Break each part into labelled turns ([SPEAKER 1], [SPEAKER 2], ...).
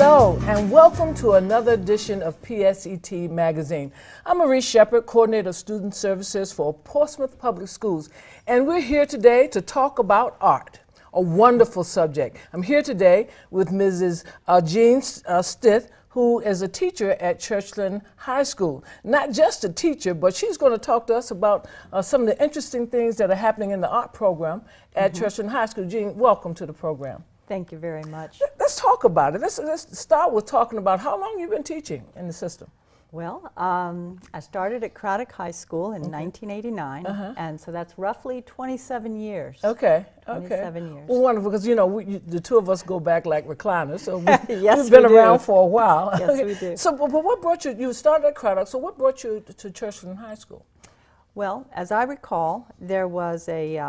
[SPEAKER 1] Hello, and welcome to another edition of PSET Magazine. I'm Marie Shepard, Coordinator of Student Services for Portsmouth Public Schools, and we're here today to talk about art, a wonderful subject. I'm here today with Mrs. Jean Stith, who is a teacher at Churchland High School. Not just a teacher, but she's going to talk to us about some of the interesting things that are happening in the art program at Churchland High School. Jean, welcome to the program.
[SPEAKER 2] Thank you very much.
[SPEAKER 1] Let's talk about it. Let's start with talking about how long you've been teaching in the system.
[SPEAKER 2] Well, I started at Craddock High School in 1989, and so that's roughly 27 years.
[SPEAKER 1] Okay.
[SPEAKER 2] 27 years.
[SPEAKER 1] Well, wonderful, because the two of us go back like recliners, so
[SPEAKER 2] yes,
[SPEAKER 1] we've been around for a while.
[SPEAKER 2] Yes, we do.
[SPEAKER 1] So, but what brought you? You started at Craddock, so what brought you to Churchland High School?
[SPEAKER 2] Well, as I recall, there was a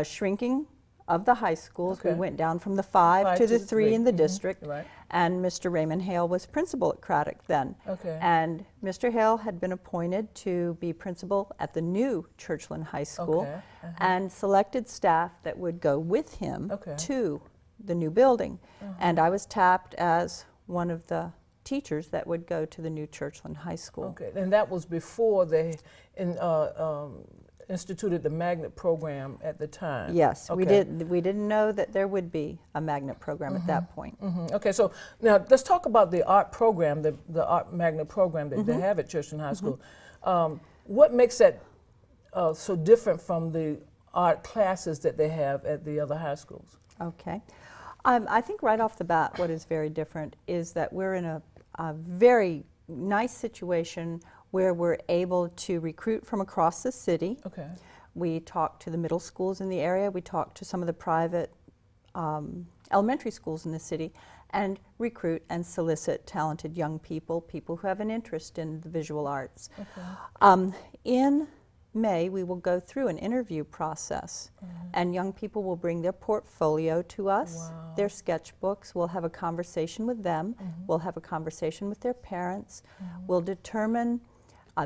[SPEAKER 2] shrinking of the high schools. We went down from the five to the three in the district, and Mr. Raymond Hale was principal at Craddock then. And Mr. Hale had been appointed to be principal at the new Churchland High School and selected staff that would go with him to the new building. And I was tapped as one of the teachers that would go to the new Churchland High School.
[SPEAKER 1] And that was before they instituted the magnet program at the time.
[SPEAKER 2] Yes, we didn't know that there would be a magnet program at that point.
[SPEAKER 1] Okay, so now let's talk about the art program, the art magnet program that they have at Churchland High School. What makes that so different from the art classes that they have at the other high schools?
[SPEAKER 2] Okay, I think right off the bat what is very different is that we're in a very nice situation where we're able to recruit from across the city. We talk to the middle schools in the area, we talk to some of the private elementary schools in the city, and recruit and solicit talented young people, people who have an interest in the visual arts. In May, we will go through an interview process, and young people will bring their portfolio to us, their sketchbooks. We'll have a conversation with them. We'll have a conversation with their parents. We'll determine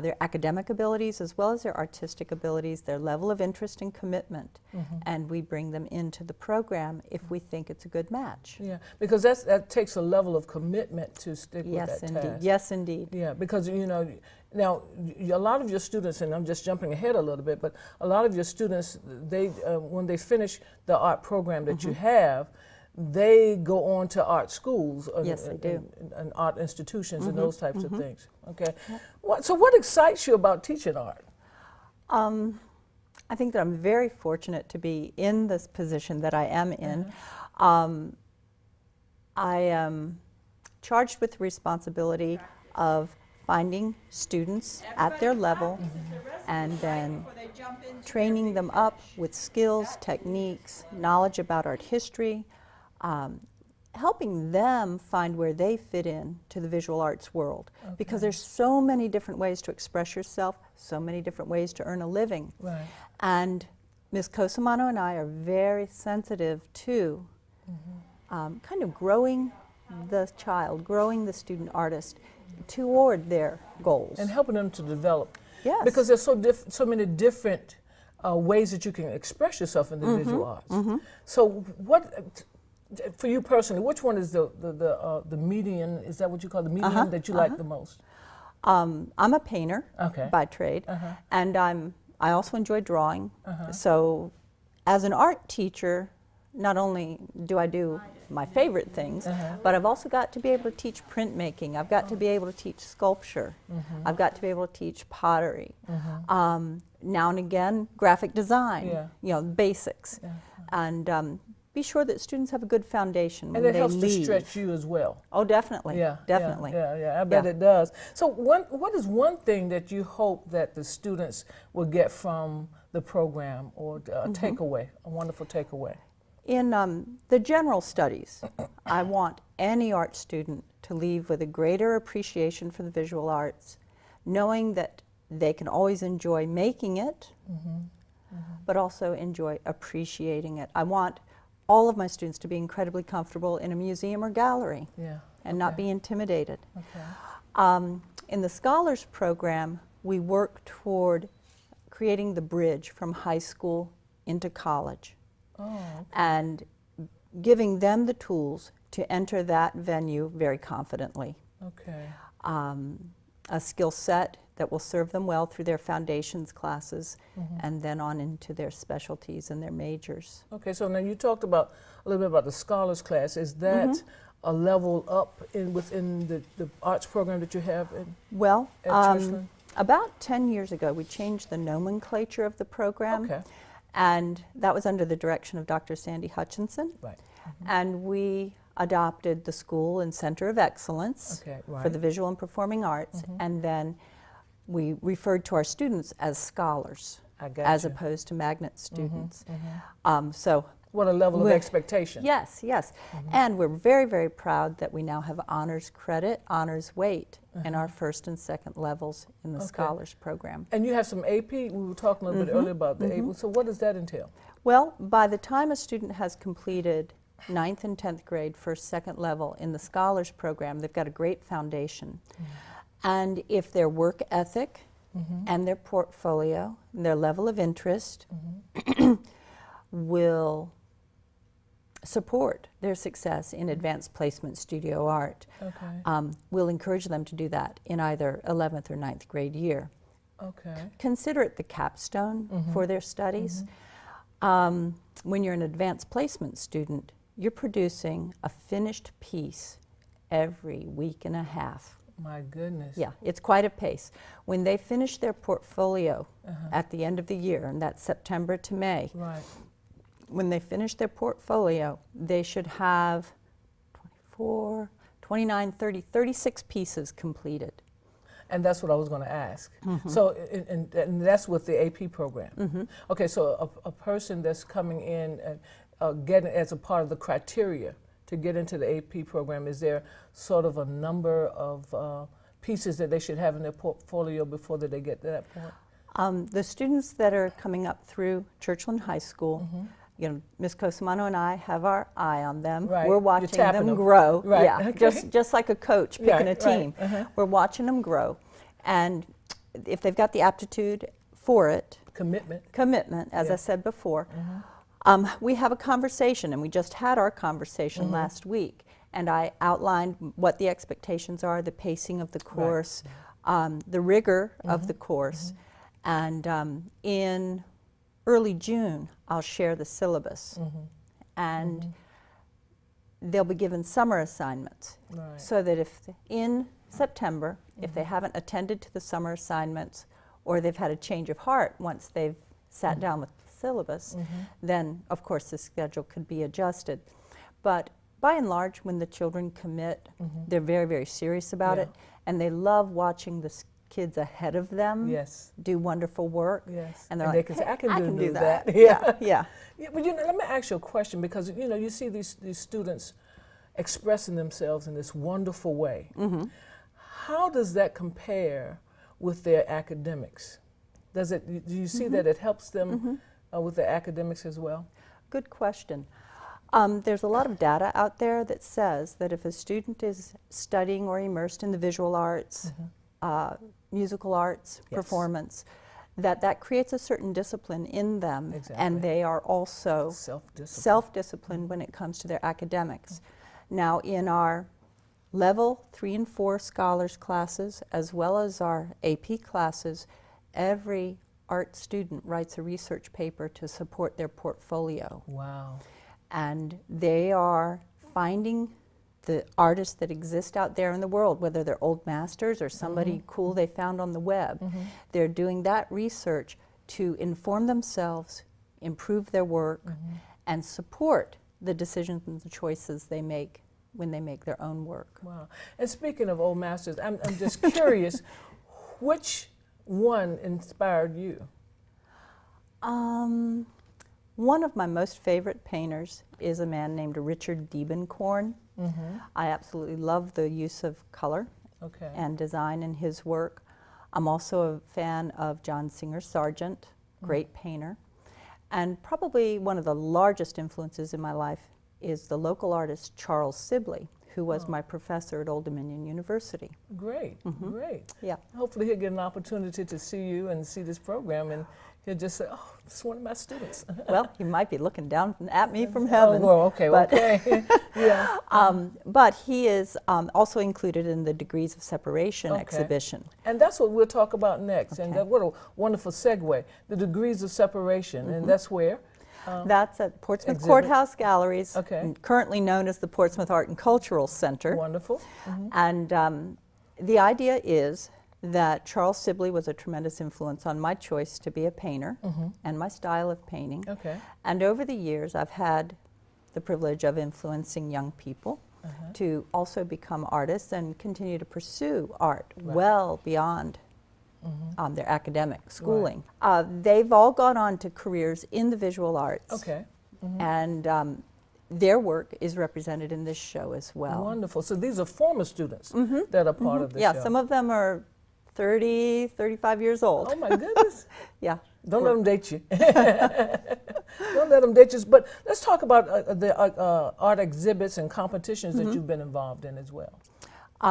[SPEAKER 2] their academic abilities as well as their artistic abilities, their level of interest and commitment, and we bring them into the program if we think it's a good match.
[SPEAKER 1] Yeah, because that takes a level of commitment to stick with that task.
[SPEAKER 2] Yes, indeed.
[SPEAKER 1] Yeah, because now a lot of your students, and I'm just jumping ahead a little bit, but a lot of your students, they when they finish the art program that you have, they go on to art schools and art institutions and those types of things. So what excites you about teaching art?
[SPEAKER 2] I think that I'm very fortunate to be in this position that I am in. I am charged with the responsibility of finding students at their level and then training them up with skills, techniques, knowledge about art history, helping them find where they fit in to the visual arts world, because there's so many different ways to express yourself, so many different ways to earn a living. And Ms. Cosimano and I are very sensitive to kind of growing the child, growing the student artist toward their goals.
[SPEAKER 1] And helping them to develop. Because there's so many different ways that you can express yourself in the visual arts. So what, for you personally, which one is the median, is that what you call the median that you like the most?
[SPEAKER 2] I'm a painter by trade, and I also enjoy drawing. So as an art teacher, not only do I do my favorite things, but I've also got to be able to teach printmaking. I've got to be able to teach sculpture. I've got to be able to teach pottery. Now and again, graphic design, basics. And be sure that students have a good foundation when they leave.
[SPEAKER 1] And it helps to stretch you as well.
[SPEAKER 2] Oh, definitely. Definitely.
[SPEAKER 1] Yeah, I bet it does. So what is one thing that you hope that the students will get from the program, or a takeaway, a wonderful takeaway?
[SPEAKER 2] In the general studies, I want any art student to leave with a greater appreciation for the visual arts, knowing that they can always enjoy making it, but also enjoy appreciating it. I want all of my students to be incredibly comfortable in a museum or gallery and not be intimidated. In the Scholars Program, we work toward creating the bridge from high school into college. And giving them the tools to enter that venue very confidently.
[SPEAKER 1] Okay.
[SPEAKER 2] A skill set that will serve them well through their foundations classes and then on into their specialties and their majors.
[SPEAKER 1] Okay, so now you talked about a little bit about the scholars class. Is that a level up within the arts program that you have
[SPEAKER 2] Well,
[SPEAKER 1] at Churchland?
[SPEAKER 2] about 10 years ago, we changed the nomenclature of the program.
[SPEAKER 1] Okay.
[SPEAKER 2] And that was under the direction of Dr. Sandy Hutchinson.
[SPEAKER 1] Right.
[SPEAKER 2] And we adopted the School and Center of Excellence for the Visual and Performing Arts, and then we referred to our students as scholars as opposed to magnet students. So
[SPEAKER 1] what a level of expectation.
[SPEAKER 2] Yes, yes. And we're very, very proud that we now have honors credit, honors weight in our first and second levels in the scholars program.
[SPEAKER 1] And you have some AP, we were talking a little bit earlier about the AP, so what does that entail?
[SPEAKER 2] Well, by the time a student has completed 9th and 10th grade, first, second level in the scholars program, they've got a great foundation. And if their work ethic and their portfolio and their level of interest will support their success in advanced placement studio art, we'll encourage them to do that in either 11th or 9th grade year. Consider it the capstone for their studies. When you're an advanced placement student, you're producing a finished piece every week and a half.
[SPEAKER 1] My goodness.
[SPEAKER 2] Yeah, it's quite a pace. When they finish their portfolio at the end of the year, and that's September to May, when they finish their portfolio, they should have 24, 29, 30, 36 pieces completed.
[SPEAKER 1] And that's what I was going to ask. So, and that's with the AP program. Okay, so a person that's coming in and getting as a part of the criteria to get into the AP program, is there sort of a number of pieces that they should have in their portfolio before that they get to that point?
[SPEAKER 2] The students that are coming up through Churchland High School, you know, Ms. Cosimano and I have our eye on them. We're watching them grow. Just like a coach picking a team. We're watching them grow. And if they've got the aptitude for it, commitment, as I said before, we have a conversation, and we just had our conversation last week, and I outlined what the expectations are, the pacing of the course, the rigor of the course, and in early June, I'll share the syllabus, and they'll be given summer assignments, so that if in September, if they haven't attended to the summer assignments, or they've had a change of heart once they've sat down with the syllabus, then of course the schedule could be adjusted. But by and large, when the children commit, they're very, very serious about it, and they love watching the kids ahead of them do wonderful work. And they're like,
[SPEAKER 1] they can say, I can do that. But you know, let me ask you a question, because you know, you see these students expressing themselves in this wonderful way. How does that compare with their academics? Do you see that it helps them with their academics as well?
[SPEAKER 2] Good question. There's a lot of data out there that says that if a student is studying or immersed in the visual arts, musical arts, performance, that creates a certain discipline in them, and they are also self-disciplined when it comes to their academics. Now, in our Level 3 and 4 scholars classes, as well as our AP classes, every art student writes a research paper to support their portfolio.
[SPEAKER 1] Wow.
[SPEAKER 2] And they are finding the artists that exist out there in the world, whether they're old masters or somebody cool they found on the web. They're doing that research to inform themselves, improve their work, and support the decisions and the choices they make when they make their own work.
[SPEAKER 1] Wow. And speaking of old masters, I'm just curious, which one inspired you?
[SPEAKER 2] One of my most favorite painters is a man named Richard Diebenkorn. I absolutely love the use of color and design in his work. I'm also a fan of John Singer Sargent, great painter. And probably one of the largest influences in my life is the local artist Charles Sibley, who was my professor at Old Dominion University.
[SPEAKER 1] Great, great.
[SPEAKER 2] Yeah.
[SPEAKER 1] Hopefully he'll get an opportunity to see you and see this program, and he'll just say, oh, this is one of my students.
[SPEAKER 2] Well, he might be looking down at me from heaven.
[SPEAKER 1] Oh, well, okay,
[SPEAKER 2] but,
[SPEAKER 1] okay. Yeah.
[SPEAKER 2] But he is also included in the Degrees of Separation exhibition.
[SPEAKER 1] And that's what we'll talk about next.
[SPEAKER 2] Okay.
[SPEAKER 1] And that, what a wonderful segue. The Degrees of Separation, and that's where?
[SPEAKER 2] That's at Portsmouth
[SPEAKER 1] exhibit.
[SPEAKER 2] Courthouse Galleries,
[SPEAKER 1] Okay.
[SPEAKER 2] currently known as the Portsmouth Art and Cultural Center.
[SPEAKER 1] Wonderful.
[SPEAKER 2] And the idea is that Charles Sibley was a tremendous influence on my choice to be a painter and my style of painting.
[SPEAKER 1] Okay.
[SPEAKER 2] And over the years, I've had the privilege of influencing young people to also become artists and continue to pursue art well beyond their academic schooling. They've all gone on to careers in the visual arts.
[SPEAKER 1] Okay.
[SPEAKER 2] And their work is represented in this show as well.
[SPEAKER 1] Wonderful. So these are former students that are part of the show.
[SPEAKER 2] Yeah, some of them are 30, 35 years old.
[SPEAKER 1] Oh, my goodness.
[SPEAKER 2] Yeah.
[SPEAKER 1] Don't let them date you. Don't let them date you. But let's talk about the art exhibits and competitions that you've been involved in as well.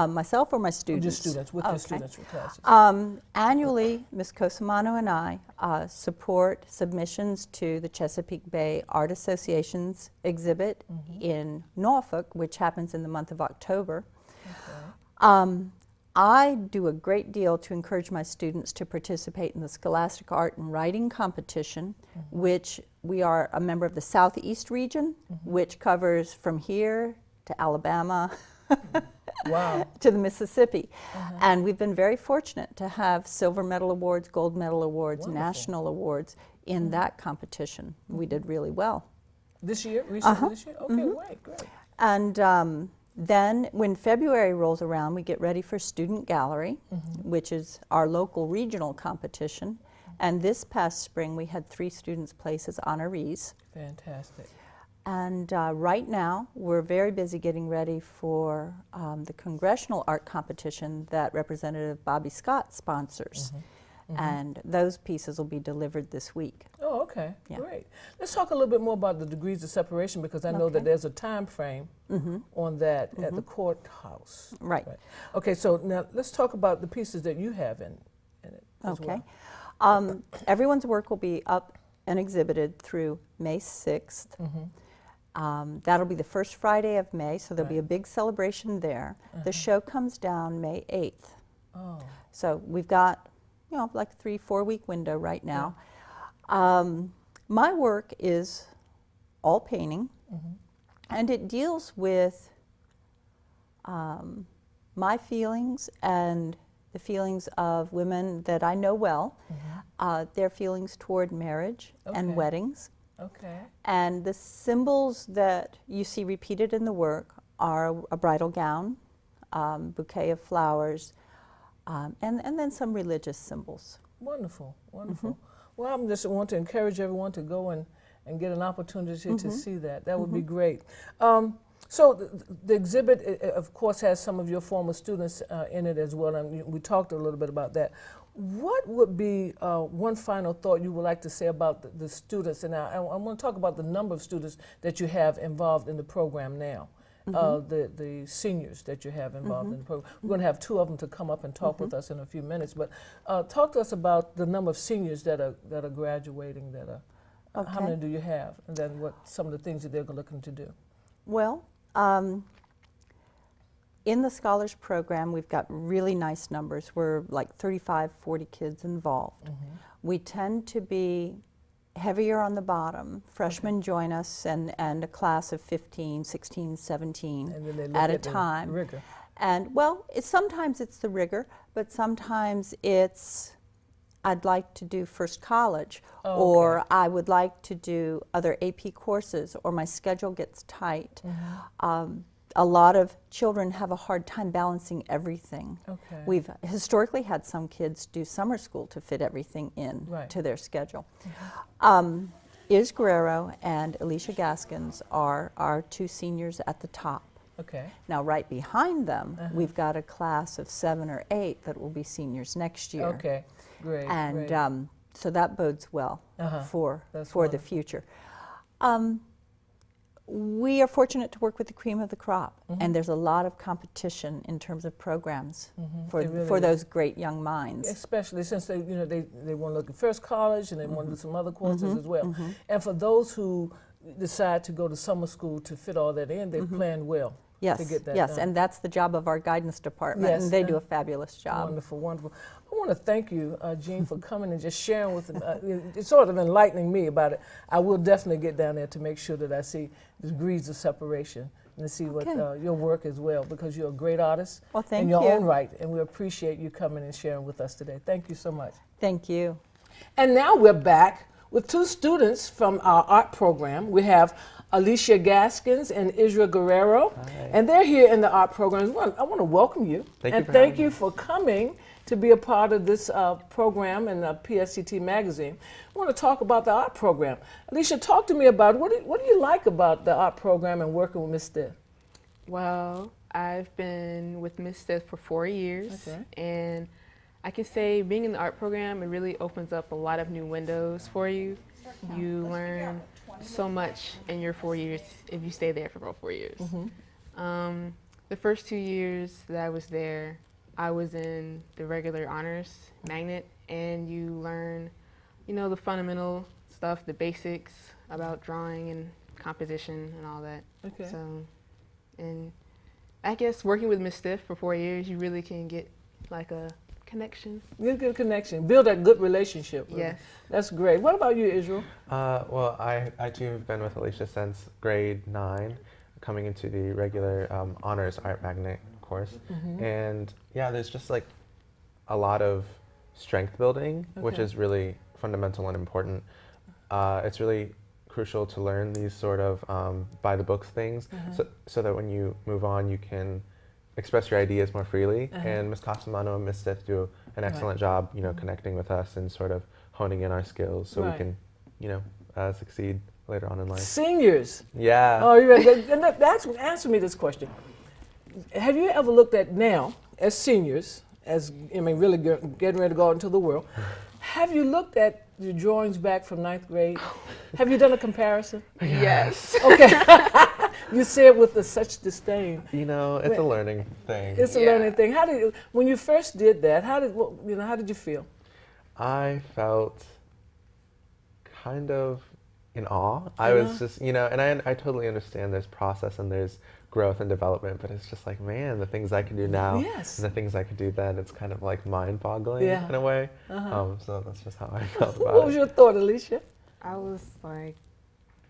[SPEAKER 2] Myself or my students?
[SPEAKER 1] Just students, with your students, with classes.
[SPEAKER 2] Annually, Ms. Cosimano and I support submissions to the Chesapeake Bay Art Association's exhibit in Norfolk, which happens in the month of October. Okay. I do a great deal to encourage my students to participate in the Scholastic Art and Writing Competition, which we are a member of the Southeast region, which covers from here to Alabama to the Mississippi. And we've been very fortunate to have silver medal awards, gold medal awards, national awards in that competition. We did really well.
[SPEAKER 1] This year? Recently this year? Okay, great.
[SPEAKER 2] And then when February rolls around, we get ready for Student Gallery, which is our local regional competition. And this past spring, we had 3 students place as honorees.
[SPEAKER 1] Fantastic.
[SPEAKER 2] And right now, we're very busy getting ready for the Congressional Art Competition that Representative Bobby Scott sponsors. And those pieces will be delivered this week.
[SPEAKER 1] Oh, okay, great. Let's talk a little bit more about the Degrees of Separation, because I know that there's a time frame on that at the courthouse.
[SPEAKER 2] Right.
[SPEAKER 1] Okay, so now let's talk about the pieces that you have in it as well.
[SPEAKER 2] Everyone's work will be up and exhibited through May 6th. That'll be the first Friday of May, so there'll be a big celebration there. The show comes down May 8th.
[SPEAKER 1] Oh.
[SPEAKER 2] So we've got, you know, like a 3-4 week window right now. My work is all painting, and it deals with my feelings and the feelings of women that I know well, their feelings toward marriage and weddings.
[SPEAKER 1] Okay.
[SPEAKER 2] And the symbols that you see repeated in the work are a bridal gown, bouquet of flowers, and then some religious symbols.
[SPEAKER 1] Wonderful, wonderful. Well, I just want to encourage everyone to go and get an opportunity to see that. That would be great. So the exhibit, of course, has some of your former students in it as well, and we talked a little bit about that. What would be one final thought you would like to say about the students? And I want to talk about the number of students that you have involved in the program now. The seniors that you have involved in the program. We're going to have 2 of them to come up and talk with us in a few minutes, but talk to us about the number of seniors that are graduating, that are, how many do you have, and then what some of the things that they're looking to do.
[SPEAKER 2] Well, in the Scholars Program, we've got really nice numbers. We're like 35, 40 kids involved. We tend to be heavier on the bottom. Freshmen join us, and a class of 15, 16, 17 at a time.
[SPEAKER 1] Rigor.
[SPEAKER 2] And well, sometimes it's the rigor, but sometimes it's I'd like to do first college, or I would like to do other AP courses, or my schedule gets tight. A lot of children have a hard time balancing everything. We've historically had some kids do summer school to fit everything in to their schedule. Is Guerrero and Alicia Gaskins are our 2 seniors at the top. Now, right behind them, we've got a class of 7 or 8 that will be seniors next year.
[SPEAKER 1] Great.
[SPEAKER 2] And so that bodes well for the future. We are fortunate to work with the cream of the crop, and there's a lot of competition in terms of programs for those great young minds.
[SPEAKER 1] Especially since they want to look at first college and they want to do some other courses as well. And for those who decide to go to summer school to fit all that in, they've planned well.
[SPEAKER 2] Yes,
[SPEAKER 1] to get that
[SPEAKER 2] yes,
[SPEAKER 1] done.
[SPEAKER 2] And that's the job of our guidance department, and they do a fabulous job.
[SPEAKER 1] Wonderful, wonderful. I want to thank you, Jean, for coming and just sharing with it's sort of enlightening me about it. I will definitely get down there to make sure that I see the degrees of separation and to see what your work as well, because you're a great artist in your own right, and we appreciate you coming and sharing with us today. Thank you so much.
[SPEAKER 2] Thank you.
[SPEAKER 1] And now we're back with two students from our art program. We have Alicia Gaskins and Israel Guerrero.
[SPEAKER 3] Hi.
[SPEAKER 1] And they're here in the art program. I want to welcome you. Thank you for coming to be a part of this program in PSETMagazine. I want to talk about the art program. Alicia, talk to me about what do you like about the art program and working with Ms. Stith?
[SPEAKER 4] Well, I've been with Ms. Stith for 4 years, and I can say being in the art program, it really opens up a lot of new windows for you. You learn so much in your 4 years if you stay there for about 4 years. The first 2 years that I was there, I was in the regular honors magnet, and you learn, the fundamental stuff, the basics about drawing and composition and all that. So, and I guess working with Ms. Stith for 4 years, you really can get like a connection. Good
[SPEAKER 1] connection. Build that good relationship. Really.
[SPEAKER 4] Yes.
[SPEAKER 1] That's great. What about you, Israel?
[SPEAKER 3] Well, I too have been with Alicia since grade 9, coming into the regular honors art magnet course. And yeah, there's just like a lot of strength building, which is really fundamental and important. It's really crucial to learn these sort of by the books things, so that when you move on, you can express your ideas more freely. And Ms. Casamano and Ms. Stith do an excellent job, connecting with us and sort of honing in our skills so we can, succeed later on in life.
[SPEAKER 1] Seniors.
[SPEAKER 3] Yeah.
[SPEAKER 1] Oh, you're right. And answer me this question. Have you ever looked at now, as seniors, really getting ready to go out into the world, have you looked at your drawings back from 9th grade? Have you done a comparison?
[SPEAKER 4] Yes.
[SPEAKER 1] Okay. You say it with such disdain.
[SPEAKER 3] It's a learning thing.
[SPEAKER 1] It's a learning thing. When you first did that, how did you feel?
[SPEAKER 3] I felt kind of in awe. I was just, and I totally understand there's process and there's growth and development, but it's just like, man, the things I can do now and the things I could do then, it's kind of like mind-boggling in a way. So that's just how I felt about it.
[SPEAKER 1] What was your thought, Alicia?
[SPEAKER 4] I was like,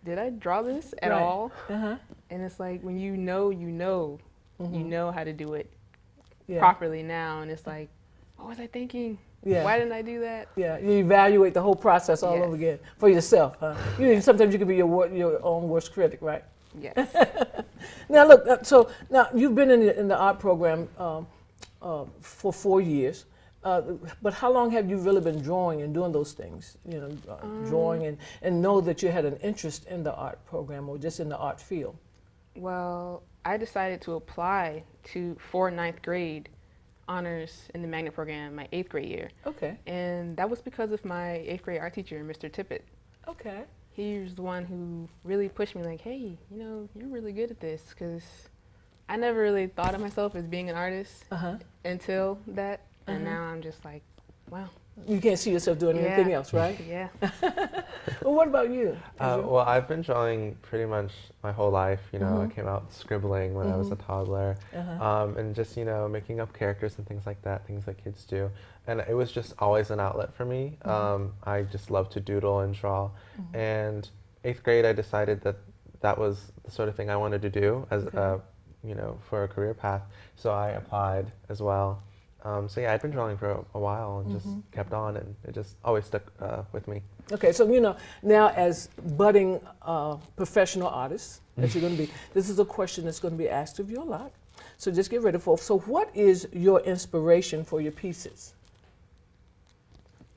[SPEAKER 4] did I draw this at all? And it's like, when you know how to do it properly now, and it's like, what was I thinking? Why didn't I do that? Yeah, you
[SPEAKER 1] evaluate the whole process all over again for yourself, huh? Sometimes you can be your own worst critic, right?
[SPEAKER 4] Yes.
[SPEAKER 1] Now look, so now you've been in the art program for 4 years, but how long have you really been drawing and doing those things? Drawing and know that you had an interest in the art program or just in the art field?
[SPEAKER 4] Well, I decided to apply for 9th grade honors in the magnet program my 8th grade year.
[SPEAKER 1] Okay.
[SPEAKER 4] And that was because of my 8th grade art teacher, Mr. Tippett.
[SPEAKER 1] Okay.
[SPEAKER 4] He was the one who really pushed me, like, hey, you're really good at this, because I never really thought of myself as being an artist until that, and now I'm just like, wow.
[SPEAKER 1] You can't see yourself doing anything else, right?
[SPEAKER 4] Yeah.
[SPEAKER 1] Well, what about you?
[SPEAKER 3] Well, I've been drawing pretty much my whole life. I came out scribbling when I was a toddler, and just making up characters and things like that, things that kids do. And it was just always an outlet for me. I just love to doodle and draw. And 8th grade, I decided that was the sort of thing I wanted to do as for a career path. So I applied as well. So yeah, I've been drawing for a while and just kept on, and it just always stuck with me.
[SPEAKER 1] Okay, so now as budding professional artists that you're going to be, this is a question that's going to be asked of you a lot. So just get ready for it. So what is your inspiration for your pieces?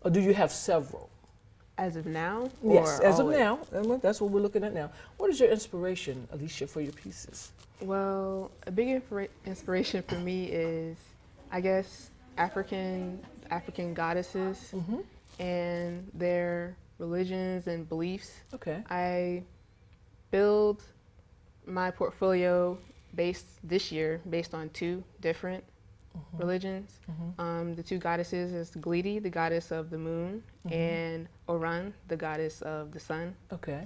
[SPEAKER 1] Or do you have several?
[SPEAKER 4] As of now?
[SPEAKER 1] Yes, as of now. That's what we're looking at now. What is your inspiration, Alicia, for your pieces?
[SPEAKER 4] Well, a big inspiration for me is, I guess, African goddesses and their religions and beliefs.
[SPEAKER 1] Okay.
[SPEAKER 4] I build my portfolio this year based on 2 different religions. The 2 goddesses is Glidi, the goddess of the moon, and Oran, the goddess of the sun.
[SPEAKER 1] Okay.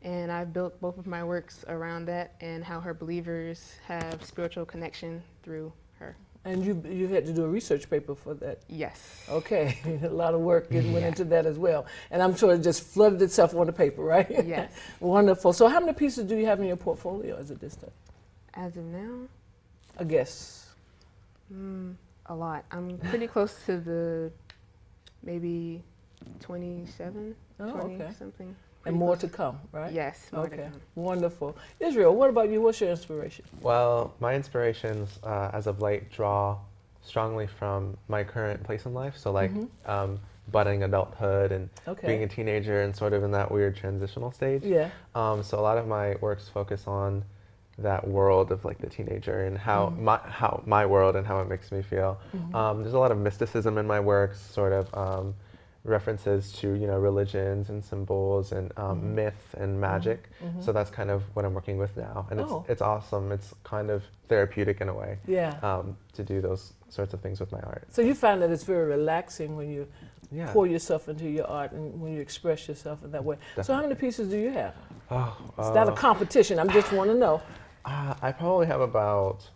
[SPEAKER 4] And I've built both of my works around that and how her believers have spiritual connection through her.
[SPEAKER 1] And you had to do a research paper for that.
[SPEAKER 4] Yes.
[SPEAKER 1] Okay, a lot of work went into that as well. And I'm sure it just flooded itself on the paper, right?
[SPEAKER 4] Yes.
[SPEAKER 1] Wonderful. So how many pieces do you have in your portfolio as of this day?
[SPEAKER 4] As of now,
[SPEAKER 1] I guess.
[SPEAKER 4] a lot. I'm pretty close to the maybe 27,
[SPEAKER 1] Oh,
[SPEAKER 4] 20
[SPEAKER 1] okay.
[SPEAKER 4] something.
[SPEAKER 1] And more to come, right?
[SPEAKER 4] Yes, more to
[SPEAKER 1] Okay,
[SPEAKER 4] come.
[SPEAKER 1] wonderful. Israel, what about you? What's your inspiration?
[SPEAKER 3] Well, my inspirations as of late draw strongly from my current place in life. So like budding adulthood and being a teenager and sort of in that weird transitional stage.
[SPEAKER 1] Yeah.
[SPEAKER 3] So a lot of my works focus on that world of like the teenager and how my world and how it makes me feel. There's a lot of mysticism in my works, sort of references to religions and symbols and myth and magic. So that's kind of what I'm working with now, and it's awesome. It's kind of therapeutic in a way.
[SPEAKER 1] Yeah.
[SPEAKER 3] To do those sorts of things with my art.
[SPEAKER 1] So you find that it's very relaxing when you pour yourself into your art and when you express yourself in that way.
[SPEAKER 3] Definitely.
[SPEAKER 1] So how many pieces do you have?
[SPEAKER 3] Oh,
[SPEAKER 1] It's not a competition. I just want to know.
[SPEAKER 3] I probably have about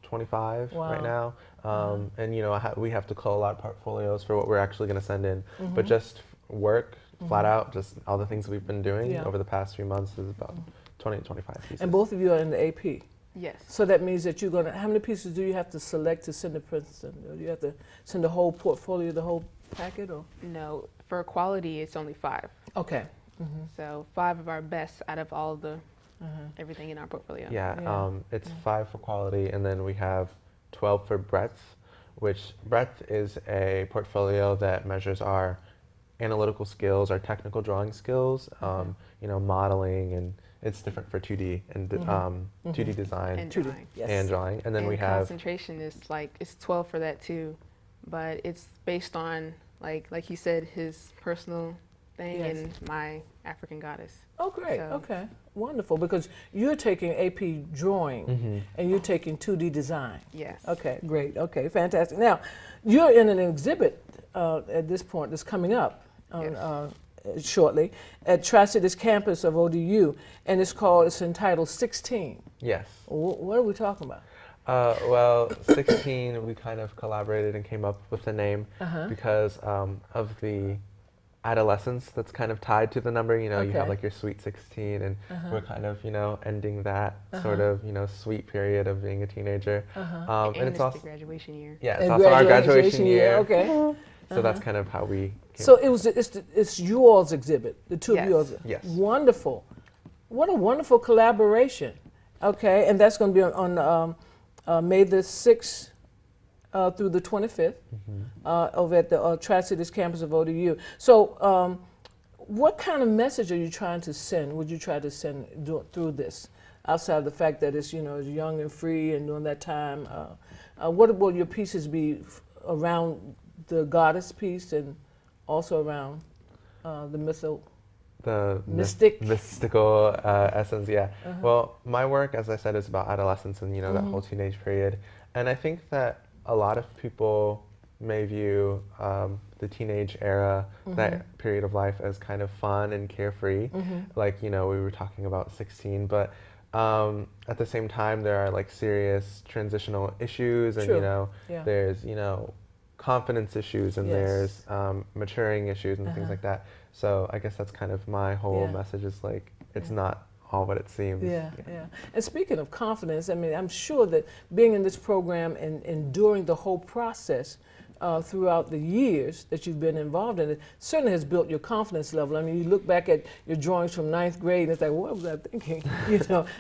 [SPEAKER 3] 25 right now. And we have to cull a lot of portfolios for what we're actually going to send in. But just work, flat out, just all the things we've been doing over the past few months is about 20 to 25 pieces.
[SPEAKER 1] And both of you are in the AP.
[SPEAKER 4] Yes.
[SPEAKER 1] So that means that you're going to, how many pieces do you have to select to send to Princeton? Do you have to send the whole portfolio, the whole packet, or?
[SPEAKER 4] No, for quality, it's only 5.
[SPEAKER 1] Okay.
[SPEAKER 4] So 5 of our best out of all the everything in our portfolio.
[SPEAKER 3] Yeah, it's 5 for quality, and then we have 12 for breadth, which breadth is a portfolio that measures our analytical skills, our technical drawing skills, modeling, and it's different for 2D and 2D design
[SPEAKER 4] And drawing.
[SPEAKER 3] and drawing. And then we have
[SPEAKER 4] concentration is it's 12 for that too, but it's based on like he said, his personal thing and my African goddess.
[SPEAKER 1] Oh, great.
[SPEAKER 4] So.
[SPEAKER 1] Okay. Wonderful. Because you're taking AP drawing and you're taking 2D design.
[SPEAKER 4] Yes.
[SPEAKER 1] Okay, great. Okay, fantastic. Now, you're in an exhibit at this point that's coming up shortly at Tri-Cities campus of ODU, and it's entitled 16.
[SPEAKER 3] Yes.
[SPEAKER 1] What are we talking about?
[SPEAKER 3] Well, 16, we kind of collaborated and came up with the name because of the adolescence that's kind of tied to the number. You have like your sweet 16, and we're kind of, ending that sort of, sweet period of being a teenager.
[SPEAKER 4] And it's also the graduation year.
[SPEAKER 3] Yeah, it's also our graduation year.
[SPEAKER 1] Okay.
[SPEAKER 3] So that's kind of how we came.
[SPEAKER 1] So it's yours exhibit, the two of yours.
[SPEAKER 3] Yes.
[SPEAKER 1] Wonderful. What a wonderful collaboration. Okay, and that's going to be on May the 6th through the 25th over at the Tri-Cities campus of ODU. So what kind of message are you trying to send, would you try to send through this, outside of the fact that it's, it's young and free and during that time? What will your pieces be around the goddess piece and also around the
[SPEAKER 3] mystical essence? Yeah. Well, my work, as I said, is about adolescence and that whole teenage period, and I think that a lot of people may view the teenage era, that period of life, as kind of fun and carefree, like we were talking about 16, but at the same time there are like serious transitional issues, and there's confidence issues, and there's maturing issues and things like that. So I guess that's kind of my whole message, is like it's not all what it seems.
[SPEAKER 1] Yeah. And speaking of confidence, I mean, I'm sure that being in this program and enduring the whole process throughout the years that you've been involved in it certainly has built your confidence level. I mean, you look back at your drawings from 9th grade and it's like, what was I thinking?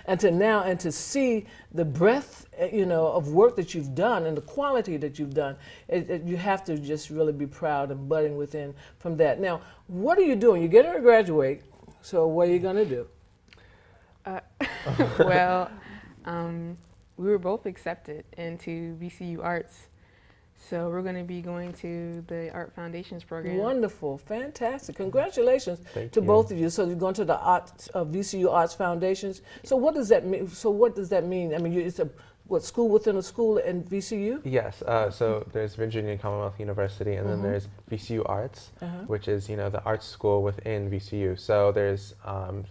[SPEAKER 1] And to now, and to see the breadth, of work that you've done and the quality that you've done, you have to just really be proud and budding within from that. Now, what are you doing? You're getting to graduate, so what are you going to do?
[SPEAKER 4] Well, we were both accepted into VCU Arts, So we're going to be going to the Art Foundations program.
[SPEAKER 1] Wonderful, fantastic. Congratulations
[SPEAKER 3] Thank
[SPEAKER 1] to
[SPEAKER 3] you.
[SPEAKER 1] both of you. So you're going to the VCU Arts Foundations. So what does that mean? I mean, it's a school within a school and VCU?
[SPEAKER 3] Yes. So there's Virginia Commonwealth University, and then there's VCU Arts, which is the art school within VCU. So there's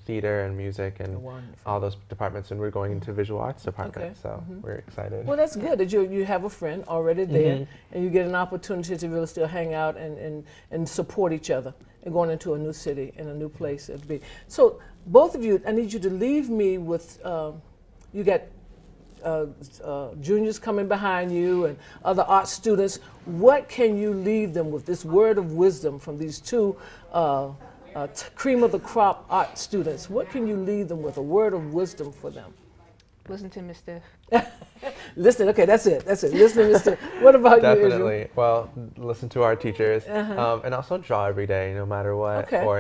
[SPEAKER 3] theater and music and all those departments, and we're going into visual arts department. So we're excited.
[SPEAKER 1] Well, that's good that you have a friend already there, and you get an opportunity to really still hang out and support each other and going into a new city and a new place to be. So both of you, I need you to leave me with, you got juniors coming behind you and other art students. What can you leave them with, this word of wisdom from these two cream of the crop art students? What can you leave them with, a word of wisdom for them?
[SPEAKER 4] Listen to Miss Steph.
[SPEAKER 1] Listen, okay, that's it. Listen to Mr. What about you, Israel?
[SPEAKER 3] Definitely. Well, listen to our teachers, and also draw every day, no matter what.
[SPEAKER 1] Okay.
[SPEAKER 3] Or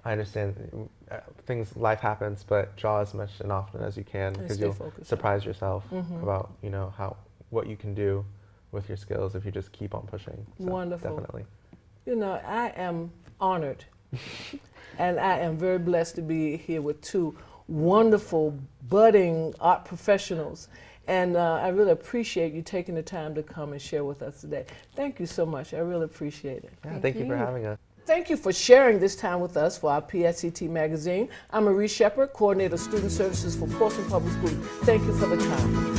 [SPEAKER 3] I understand life happens, but draw as much and often as you can, because you'll surprise yourself about what you can do with your skills if you just keep on pushing. So
[SPEAKER 1] Wonderful.
[SPEAKER 3] Definitely.
[SPEAKER 1] I am honored, and I am very blessed to be here with two wonderful budding art professionals. And I really appreciate you taking the time to come and share with us today. Thank you so much. I really appreciate it.
[SPEAKER 3] Yeah, thank you for having us.
[SPEAKER 1] Thank you for sharing this time with us for our PSETmagazine. I'm Marie Shepard, Coordinator of Student Services for Portsmouth Public Schools. Thank you for the time.